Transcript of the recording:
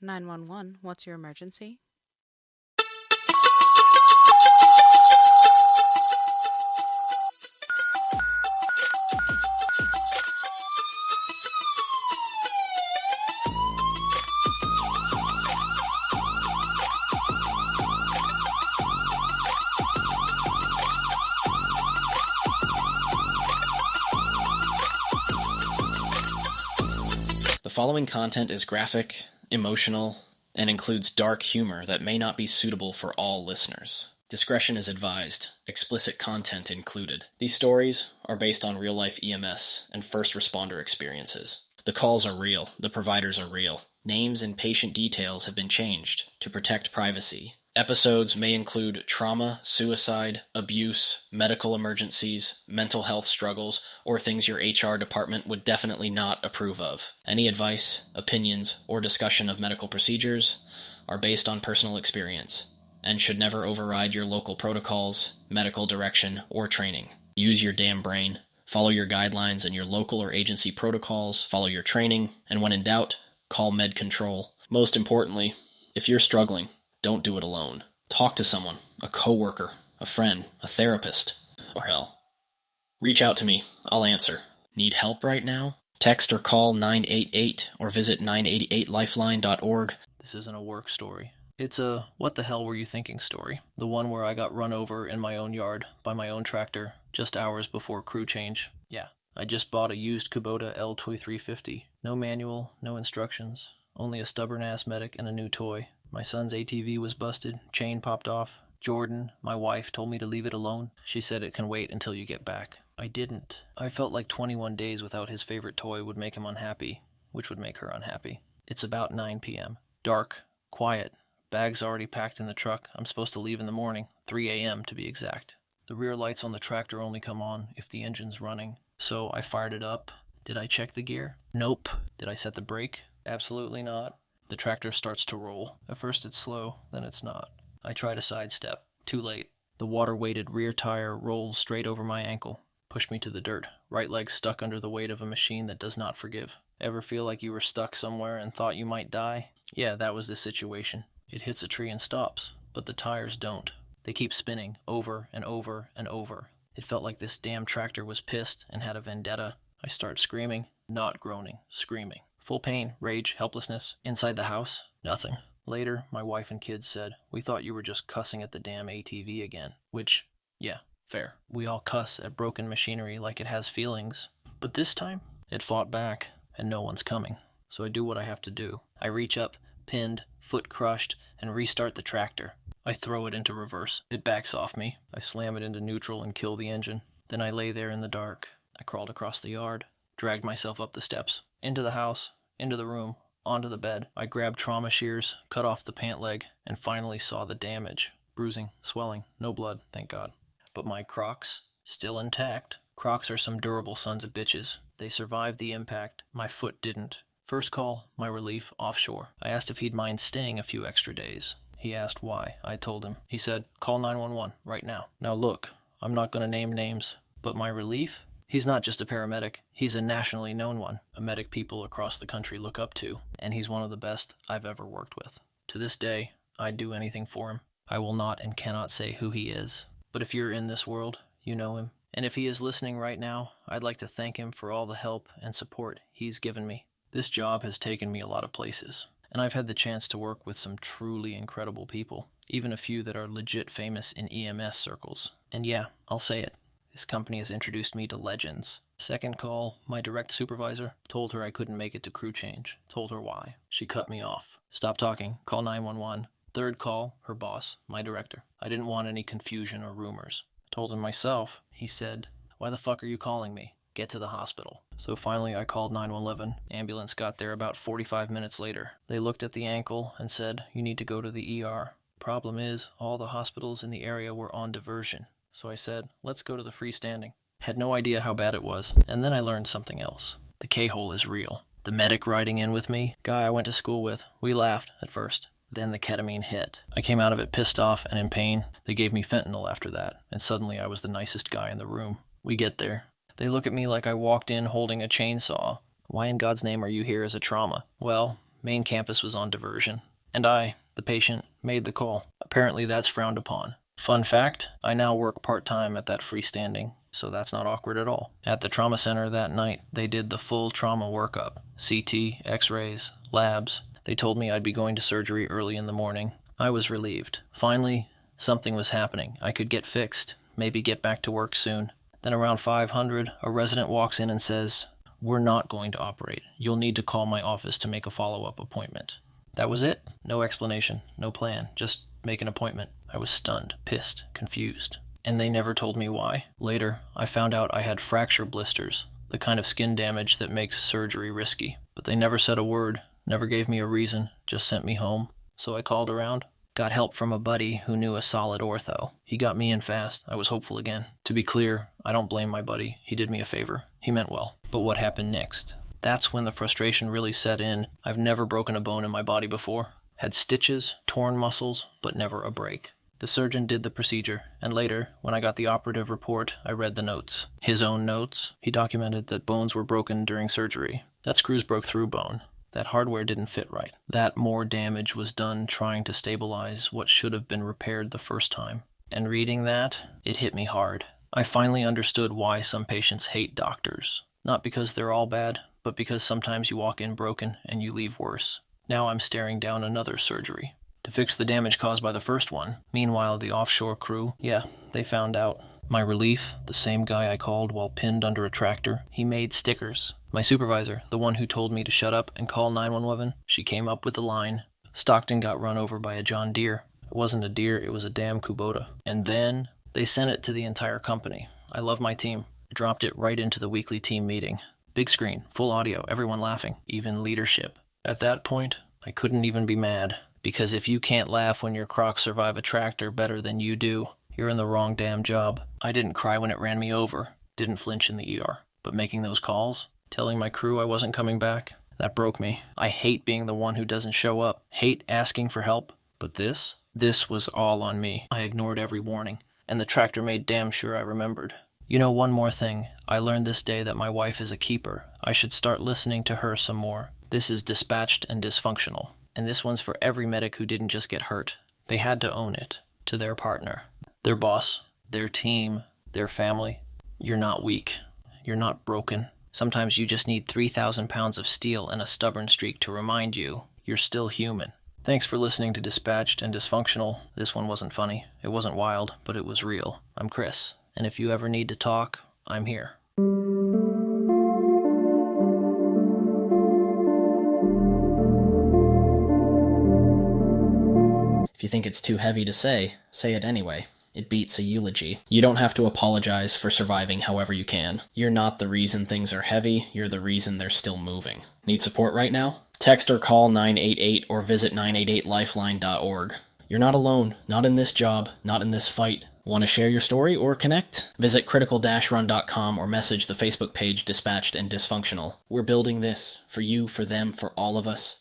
911, what's your emergency? The following content is graphic, emotional, and includes dark humor that may not be suitable for all listeners. Discretion is advised. Explicit content included. These stories are based on real-life EMS and first responder experiences. The calls are real. The providers are real. Names and patient details have been changed to protect privacy. Episodes may include trauma, suicide, abuse, medical emergencies, mental health struggles, or things your HR department would definitely not approve of. Any advice, opinions, or discussion of medical procedures are based on personal experience and should never override your local protocols, medical direction, or training. Use your damn brain. Follow your guidelines and your local or agency protocols. Follow your training. And when in doubt, call med control. Most importantly, if you're struggling, don't do it alone. Talk to someone, a coworker, a friend, a therapist, or hell. Reach out to me. I'll answer. Need help right now? Text or call 988 or visit 988lifeline.org. This isn't a work story. It's a what the hell were you thinking story. The one where I got run over in my own yard by my own tractor just hours before crew change. Yeah, I just bought a used Kubota L2350. No manual, no instructions, only a stubborn-ass medic and a new toy. My son's ATV was busted, chain popped off. Jordan, my wife, told me to leave it alone. She said it can wait until you get back. I didn't. I felt like 21 days without his favorite toy would make him unhappy, which would make her unhappy. It's about 9 p.m. Dark, quiet, bags already packed in the truck. I'm supposed to leave in the morning, 3 a.m. to be exact. The rear lights on the tractor only come on if the engine's running, so I fired it up. Did I check the gear? Nope. Did I set the brake? Absolutely not. The tractor starts to roll. At first it's slow, then it's not. I try to sidestep. Too late. The water-weighted rear tire rolls straight over my ankle. Push me to the dirt. Right leg stuck under the weight of a machine that does not forgive. Ever feel like you were stuck somewhere and thought you might die? Yeah, that was the situation. It hits a tree and stops, but the tires don't. They keep spinning, over and over and over. It felt like this damn tractor was pissed and had a vendetta. I start screaming, not groaning, screaming. Full pain, rage, helplessness. Inside the house, nothing. Later, my wife and kids said, "We thought you were just cussing at the damn ATV again." Which, yeah, fair. We all cuss at broken machinery like it has feelings. But this time, it fought back, and no one's coming. So I do what I have to do. I reach up, pinned, foot crushed, and restart the tractor. I throw it into reverse. It backs off me. I slam it into neutral and kill the engine. Then I lay there in the dark. I crawled across the yard, dragged myself up the steps, into the house, into the room, onto the bed. I grabbed trauma shears, cut off the pant leg, and finally saw the damage. Bruising, swelling, no blood, thank God. But my Crocs, still intact. Crocs are some durable sons of bitches. They survived the impact. My foot didn't. First call, my relief, offshore. I asked if he'd mind staying a few extra days. He asked why. I told him. He said, "Call 911 right now." Now look, I'm not going to name names, but my relief? He's not just a paramedic, he's a nationally known one, a medic people across the country look up to, and he's one of the best I've ever worked with. To this day, I'd do anything for him. I will not and cannot say who he is, but if you're in this world, you know him. And if he is listening right now, I'd like to thank him for all the help and support he's given me. This job has taken me a lot of places, and I've had the chance to work with some truly incredible people, even a few that are legit famous in EMS circles. And yeah, I'll say it. This company has introduced me to legends. Second call, my direct supervisor told her I couldn't make it to crew change. Told her why. She cut me off. Stop talking. Call 911. Third call, her boss, my director. I didn't want any confusion or rumors. Told him myself. He said, "Why the fuck are you calling me? Get to the hospital." So finally I called 911. Ambulance got there about 45 minutes later. They looked at the ankle and said, "You need to go to the ER." Problem is, all the hospitals in the area were on diversion. So I said, "Let's go to the freestanding." Had no idea how bad it was, and then I learned something else. The K-hole is real. The medic riding in with me, guy I went to school with, we laughed at first. Then the ketamine hit. I came out of it pissed off and in pain. They gave me fentanyl after that, and suddenly I was the nicest guy in the room. We get there. They look at me like I walked in holding a chainsaw. "Why in God's name are you here as a trauma?" Well, Main campus was on diversion, and I, the patient, made the call. Apparently that's frowned upon. Fun fact, I now work part-time at that freestanding, so that's not awkward at all. At the trauma center that night, they did the full trauma workup. CT, x-rays, labs. They told me I'd be going to surgery early in the morning. I was relieved. Finally, something was happening. I could get fixed, maybe get back to work soon. Then around 500, a resident walks in and says, "We're not going to operate. You'll need to call my office to make a follow-up appointment." That was it. No explanation, no plan, just make an appointment. I was stunned, pissed, confused. And they never told me why. Later, I found out I had fracture blisters, the kind of skin damage that makes surgery risky. But they never said a word, never gave me a reason, just sent me home. So I called around. Got help from a buddy who knew a solid ortho. He got me in fast. I was hopeful again. To be clear, I don't blame my buddy. He did me a favor. He meant well. But what happened next? That's when the frustration really set in. I've never broken a bone in my body before. Had stitches, torn muscles, but never a break. The surgeon did the procedure, and later, when I got the operative report, I read the notes. His own notes. He documented that bones were broken during surgery. That screws broke through bone. That hardware didn't fit right. That more damage was done trying to stabilize what should have been repaired the first time. And reading that, it hit me hard. I finally understood why some patients hate doctors. Not because they're all bad, but because sometimes you walk in broken and you leave worse. Now I'm staring down another surgery to fix the damage caused by the first one. Meanwhile, the offshore crew, they found out. My relief, the same guy I called while pinned under a tractor, he made stickers. My supervisor, the one who told me to shut up and call 911, she came up with the line, "Stockton got run over by a John Deere." It wasn't a Deere, it was a damn Kubota. And then they sent it to the entire company. I love my team. I dropped it right into the weekly team meeting. Big screen, full audio, everyone laughing, even leadership. At that point, I couldn't even be mad, because if you can't laugh when your crocs survive a tractor better than you do, you're in the wrong damn job. I didn't cry when it ran me over, didn't flinch in the ER, but making those calls, telling my crew I wasn't coming back, that broke me. I hate being the one who doesn't show up, hate asking for help, but this was all on me. I ignored every warning, and the tractor made damn sure I remembered. You know, one more thing. I learned this day that my wife is a keeper. I should start listening to her some more. This is Dispatched and Dysfunctional, and this one's for every medic who didn't just get hurt. They had to own it, to their partner, their boss, their team, their family. You're not weak. You're not broken. Sometimes you just need 3,000 pounds of steel and a stubborn streak to remind you you're still human. Thanks for listening to Dispatched and Dysfunctional. This one wasn't funny. It wasn't wild, but it was real. I'm Chris, and if you ever need to talk, I'm here. If you think it's too heavy to say it anyway. It beats a eulogy. You don't have to apologize for surviving however you can. You're not the reason things are heavy, you're the reason they're still moving. Need support right now? Text or call 988 or visit 988lifeline.org. You're not alone, not in this job, not in this fight. Want to share your story or connect? Visit critical-run.com or message the Facebook page Dispatched and Dysfunctional. We're building this for you, for them, for all of us.